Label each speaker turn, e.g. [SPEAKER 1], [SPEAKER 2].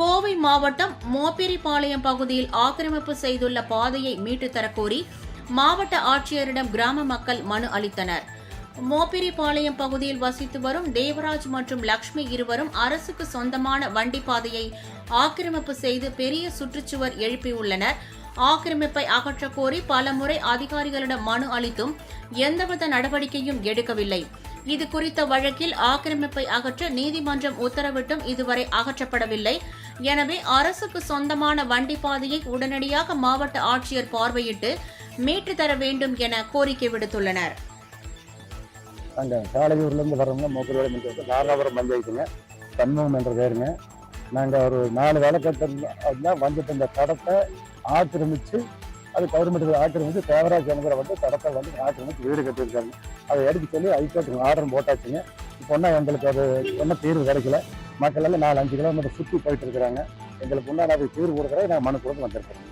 [SPEAKER 1] கோவை மாவட்டம் மோப்பிரிபாளையம் பகுதியில் ஆக்கிரமிப்பு செய்துள்ள பாதையை மீட்டுத் தரக்கோரி மாவட்ட ஆட்சியரிடம் கிராம மக்கள் மனு அளித்தனர். மோப்பிரிபாளையம் பகுதியில் வசித்து வரும் தேவராஜ் மற்றும் லட்சுமி இருவரும் அரசுக்கு சொந்தமான வண்டி பாதையை ஆக்கிரமிப்பு செய்து பெரிய சுற்றுச்சுவர் எழுப்பியுள்ளனர். ஆக்கிரமிப்பை அகற்றக் கோரி பலமுறை அதிகாரிகளிடம் மனு அளித்தும் எந்தவித நடவடிக்கையும் எடுக்கவில்லை. இது குறித்த வழக்கில் ஆக்கிரமிப்பை அகற்ற நீதிமன்றம் உத்தரவிட்டும் இதுவரை அகற்றப்படவில்லை. எனவே அரசுக்கு சொந்தமான வண்டி பாதையை உடனடியாக மாவட்ட ஆட்சியர் பார்வையிட்டு மீட்டு தர வேண்டும் என கோரிக்கை விடுத்துள்ளனர்.
[SPEAKER 2] நாங்கள் காலையூர்லேருந்து வரோங்க. மோப்பிரிபாளையம் தாராபுரம் பஞ்சாயத்துங்க, சண்முகம் என்ற பேருங்க. நாங்கள் ஒரு 4 வேலைக்கட்டா வந்துட்டு இந்த தடத்தை ஆக்கிரமித்து அது கவர்மெண்ட்டுக்கு ஆக்கிரமித்து தேவராஜ் என்கிற தடத்தை ஆக்கிரமித்து வீடு கட்டியிருக்காங்க. அதை எடுத்து சொல்லி ஹைகோர்ட்டுக்கு ஆர்டர் போட்டாச்சுங்க. இப்போ ஒன்றா எங்களுக்கு அது என்ன தீர்வு கிடைக்கல. மக்கள் எல்லாம் 4-5 கிலோமீட்டர் சுற்றி போயிட்டு இருக்கிறாங்க. எங்களுக்கு முன்னாடி அது தீர்வு கொடுக்குறத நாங்கள் மனு கொடுத்து வந்திருக்கிறோம்.